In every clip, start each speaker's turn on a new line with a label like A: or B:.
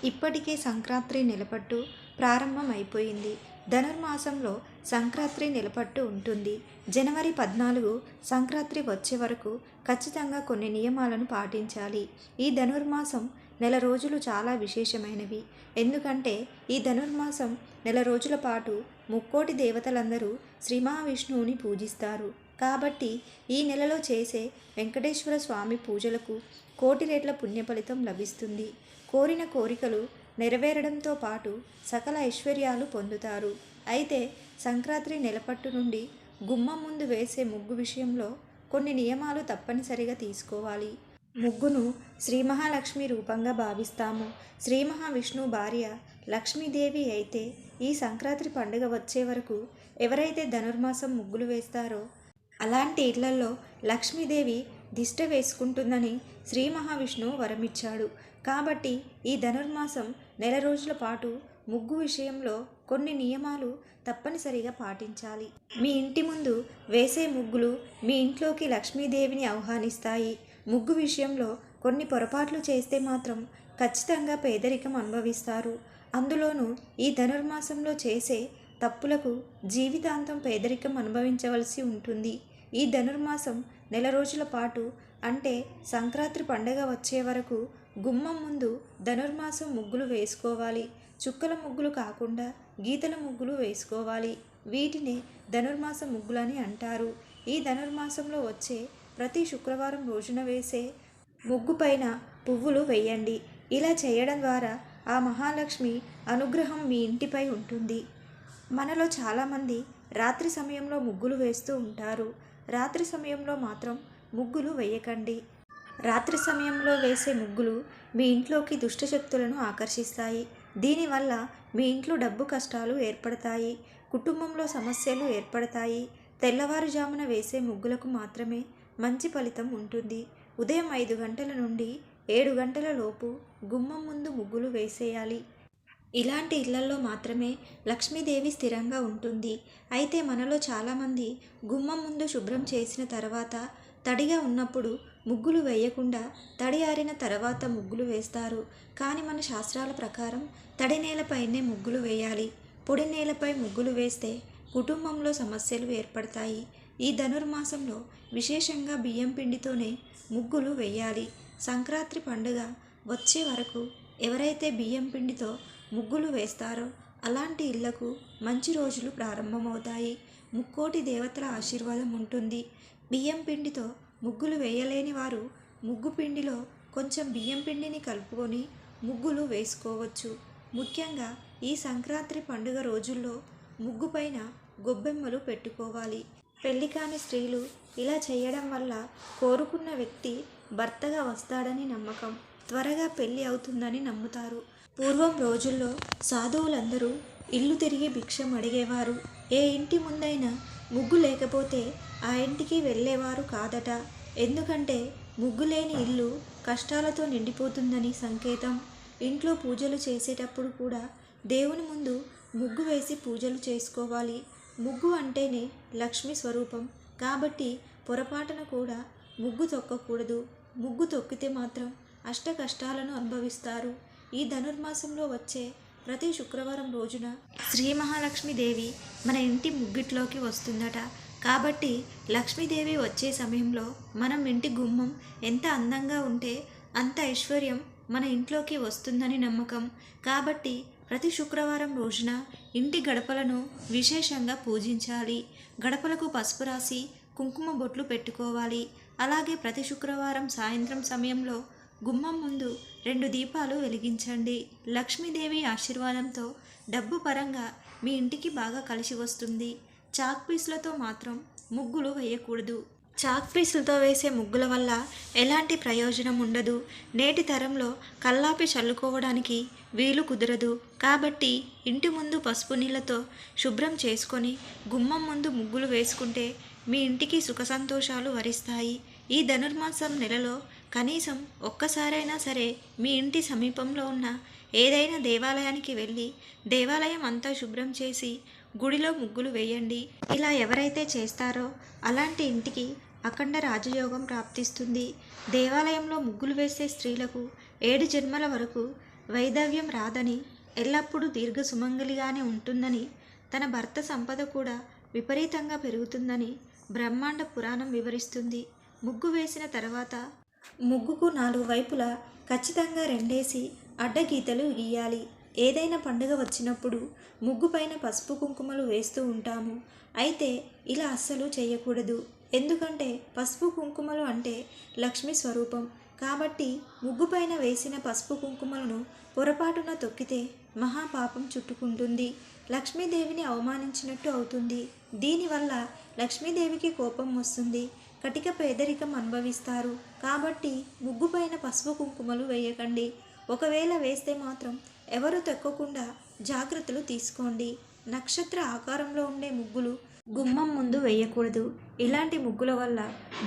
A: ఇప్పటికే సంక్రాంతి నెలపట్టు ప్రారంభం అయిపోయింది. ధనుర్మాసంలో సంక్రాంతి నెలపట్టు ఉంటుంది. జనవరి 14 సంక్రాంతి వచ్చే వరకు ఖచ్చితంగా కొన్ని నియమాలను పాటించాలి. ఈ ధనుర్మాసం నెల రోజులు చాలా విశేషమైనవి. ఎందుకంటే ఈ ధనుర్మాసం నెల రోజుల పాటు ముక్కోటి దేవతలందరూ శ్రీ మహావిష్ణువుని పూజిస్తారు. కాబట్టి ఈ నెలలో చేసే వెంకటేశ్వర స్వామి పూజలకు కోటి రెట్ల పుణ్యఫలితం లభిస్తుంది. కోరిన కోరికలు నెరవేరడంతో పాటు సకల ఐశ్వర్యాలు పొందుతారు. అయితే సంక్రాంతి నెలపట్టు నుండి గుమ్మం ముందు వేసే ముగ్గు విషయంలో కొన్ని నియమాలు తప్పనిసరిగా తీసుకోవాలి. ముగ్గును శ్రీ మహాలక్ష్మి రూపంగా భావిస్తాము. శ్రీ మహావిష్ణువు భార్య లక్ష్మీదేవి అయితే ఈ సంక్రాంతి పండుగ వచ్చే వరకు ఎవరైతే ధనుర్మాసం ముగ్గులు వేస్తారో అలాంటి ఇళ్లలో లక్ష్మీదేవి దిష్ట వేసుకుంటుందని శ్రీ మహావిష్ణువు వరమిచ్చాడు. కాబట్టి ఈ ధనుర్మాసం నెల రోజుల పాటు ముగ్గు విషయంలో కొన్ని నియమాలు తప్పనిసరిగా పాటించాలి. మీ ఇంటి ముందు వేసే ముగ్గులు మీ ఇంట్లోకి లక్ష్మీదేవిని ఆహ్వానిస్తాయి. ముగ్గు విషయంలో కొన్ని పొరపాట్లు చేస్తే మాత్రం ఖచ్చితంగా పేదరికం అనుభవిస్తారు. అందులోనూ ఈ ధనుర్మాసంలో చేసే తప్పులకు జీవితాంతం పేదరికం అనుభవించవలసి ఉంటుంది. ఈ ధనుర్మాసం నెల రోజుల పాటు అంటే సంక్రాంతి పండగ వచ్చే వరకు గుమ్మం ముందు ధనుర్మాసం ముగ్గులు వేసుకోవాలి. చుక్కల ముగ్గులు కాకుండా గీతల ముగ్గులు వేసుకోవాలి. వీటిని ధనుర్మాస ముగ్గులని అంటారు. ఈ ధనుర్మాసంలో వచ్చే ప్రతి శుక్రవారం రోజున వేసే ముగ్గు పైన పువ్వులు వేయండి. ఇలా చేయడం ద్వారా ఆ మహాలక్ష్మి అనుగ్రహం మీ ఇంటిపై ఉంటుంది. మనలో చాలామంది రాత్రి సమయంలో ముగ్గులు వేస్తూ ఉంటారు. రాత్రి సమయంలో మాత్రం ముగ్గులు వేయకండి. రాత్రి సమయంలో వేసే ముగ్గులు మీ ఇంట్లోకి దుష్టశక్తులను ఆకర్షిస్తాయి. దీనివల్ల మీ ఇంట్లో డబ్బు కష్టాలు ఏర్పడతాయి. కుటుంబంలో సమస్యలు ఏర్పడతాయి. తెల్లవారుజామున వేసే ముగ్గులకు మాత్రమే మంచి ఫలితం ఉంటుంది. ఉదయం 5 గంటల నుండి 7 గంటల లోపు గుమ్మం ముందు ముగ్గులు వేసేయాలి. ఇలాంటి ఇళ్లలో మాత్రమే లక్ష్మీదేవి స్థిరంగా ఉంటుంది. అయితే మనలో చాలామంది గుమ్మం ముందు శుభ్రం చేసిన తర్వాత తడిగా ఉన్నప్పుడు ముగ్గులు వేయకుండా తడి ఆరిన తర్వాత ముగ్గులు వేస్తారు. కానీ మన శాస్త్రాల ప్రకారం తడి నేలపైనే ముగ్గులు వేయాలి. పొడి నేలపై ముగ్గులు వేస్తే కుటుంబంలో సమస్యలు ఏర్పడతాయి. ఈ ధనుర్మాసంలో విశేషంగా బియ్యం పిండితోనే ముగ్గులు వేయాలి. సంక్రాంతి పండుగ వచ్చే వరకు ఎవరైతే బియ్యం పిండితో ముగ్గులు వేస్తారో అలాంటి ఇళ్లకు మంచి రోజులు ప్రారంభమవుతాయి. ముక్కోటి దేవతల ఆశీర్వాదం ఉంటుంది. బియ్యం పిండితో ముగ్గులు వేయలేని వారు ముగ్గు పిండిలో కొంచెం బియ్యం పిండిని కలుపుకొని ముగ్గులు వేసుకోవచ్చు. ముఖ్యంగా ఈ సంక్రాంతి పండుగ రోజుల్లో ముగ్గు పైన గొబ్బెమ్మలు పెట్టుకోవాలి. పెళ్లి కాని స్త్రీలు ఇలా చేయడం వల్ల కోరుకున్న వ్యక్తి భర్తగా వస్తాడని నమ్మకం. త్వరగా పెళ్లి అవుతుందని నమ్ముతారు. పూర్వం రోజుల్లో సాధువులందరూ ఇల్లు తిరిగి భిక్షం అడిగేవారు. ఏ ఇంటి ముందైనా ముగ్గు లేకపోతే ఆ ఇంటికి వెళ్ళేవారు కాదట. ఎందుకంటే ముగ్గు లేని ఇల్లు కష్టాలతో నిండిపోతుందని సంకేతం. ఇంట్లో పూజలు చేసేటప్పుడు కూడా దేవుని ముందు ముగ్గు వేసి పూజలు చేసుకోవాలి. ముగ్గు అంటేనే లక్ష్మి స్వరూపం. కాబట్టి పొరపాటున కూడా ముగ్గు తొక్కకూడదు. ముగ్గు తొక్కితే మాత్రం అష్ట కష్టాలను అనుభవిస్తారు. ఈ ధనుర్మాసంలో వచ్చే ప్రతి శుక్రవారం రోజున శ్రీ మహాలక్ష్మీదేవి మన ఇంటి ముగ్గిట్లోకి వస్తుందట. కాబట్టి లక్ష్మీదేవి వచ్చే సమయంలో మనం ఇంటి గుమ్మం ఎంత అందంగా ఉంటే అంత ఐశ్వర్యం మన ఇంట్లోకి వస్తుందని నమ్మకం. కాబట్టి ప్రతి శుక్రవారం రోజున ఇంటి గడపలను విశేషంగా పూజించాలి. గడపలకు పసుపు రాసి కుంకుమ బొట్లు పెట్టుకోవాలి. అలాగే ప్రతి శుక్రవారం సాయంత్రం సమయంలో గుమ్మం ముందు 2 దీపాలు వెలిగించండి. లక్ష్మీదేవి ఆశీర్వాదంతో డబ్బు పరంగా మీ ఇంటికి బాగా కలిసి వస్తుంది. చాక్ పీసులతో మాత్రం ముగ్గులు వేయకూడదు. చాక్ పీసులతో వేసే ముగ్గుల వల్ల ఎలాంటి ప్రయోజనం ఉండదు. నేటి తరంలో కల్లాపి చల్లుకోవడానికి వీలు కుదరదు. కాబట్టి ఇంటి ముందు పసుపు నీళ్ళతో శుభ్రం చేసుకొని గుమ్మం ముందు ముగ్గులు వేసుకుంటే మీ ఇంటికి సుఖ సంతోషాలు వరిస్తాయి. ఈ ధనుర్మాసం నెలలో కనీసం ఒక్కసారైనా సరే మీ ఇంటి సమీపంలో ఉన్న ఏదైనా దేవాలయానికి వెళ్ళి దేవాలయం అంతా శుభ్రం చేసి గుడిలో ముగ్గులు వేయండి. ఇలా ఎవరైతే చేస్తారో అలాంటి ఇంటికి అఖండ రాజయోగం ప్రాప్తిస్తుంది. దేవాలయంలో ముగ్గులు వేసే స్త్రీలకు 7 జన్మల వరకు వైధవ్యం రాదని, ఎల్లప్పుడూ దీర్ఘ సుమంగలిగానే ఉంటుందని, తన భర్త సంపద కూడా విపరీతంగా పెరుగుతుందని బ్రహ్మాండ పురాణం వివరిస్తుంది. ముగ్గు వేసిన తర్వాత ముగ్గుకు 4 వైపులా ఖచ్చితంగా 2 అడ్డగీతలు గీయాలి. ఏదైనా పండుగ వచ్చినప్పుడు ముగ్గు పైన పసుపు కుంకుమలు వేస్తూ ఉంటాము. అయితే ఇలా అస్సలు చేయకూడదు. ఎందుకంటే పసుపు కుంకుమలు అంటే లక్ష్మి స్వరూపం. కాబట్టి ముగ్గు పైన వేసిన పసుపు కుంకుమలను పొరపాటున తొక్కితే మహాపాపం చుట్టుకుంటుంది. లక్ష్మీదేవిని అవమానించినట్టు అవుతుంది. దీనివల్ల లక్ష్మీదేవికి కోపం వస్తుంది. కటిక పేదరికం అనుభవిస్తారు. కాబట్టి ముగ్గు పైన పసుపు కుంకుమలు వేయకండి. ఒకవేళ వేస్తే మాత్రం ఎవరు తొక్కకుండా జాగ్రత్తలు తీసుకోండి. నక్షత్ర ఆకారంలో ఉండే ముగ్గులు గుమ్మం ముందు వేయకూడదు. ఇలాంటి ముగ్గుల వల్ల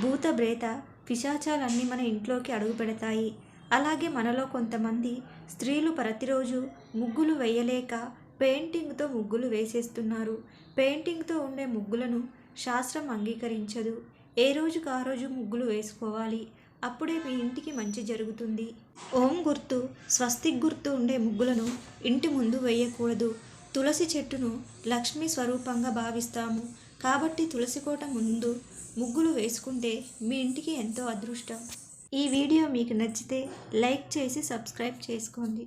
A: భూత ప్రేత పిశాచాలన్నీ మన ఇంట్లోకి అడుగు పెడతాయి. అలాగే మనలో కొంతమంది స్త్రీలు ప్రతిరోజు ముగ్గులు వేయలేక పెయింటింగ్తో ముగ్గులు వేసేస్తున్నారు. పెయింటింగ్తో ఉండే ముగ్గులను శాస్త్రం అంగీకరించదు. ఏ రోజుకు ఆ రోజు ముగ్గులు వేసుకోవాలి. అప్పుడే మీ ఇంటికి మంచి జరుగుతుంది. ఓం గుర్తు, స్వస్తిక్ గుర్తు ఉండే ముగ్గులను ఇంటి ముందు వేయకూడదు. తులసి చెట్టును లక్ష్మీ స్వరూపంగా భావిస్తాము. కాబట్టి తులసి కోట ముందు ముగ్గులు వేసుకుంటే మీ ఇంటికి ఎంతో అదృష్టం. ఈ వీడియో మీకు నచ్చితే లైక్ చేసి సబ్స్క్రైబ్ చేసుకోండి.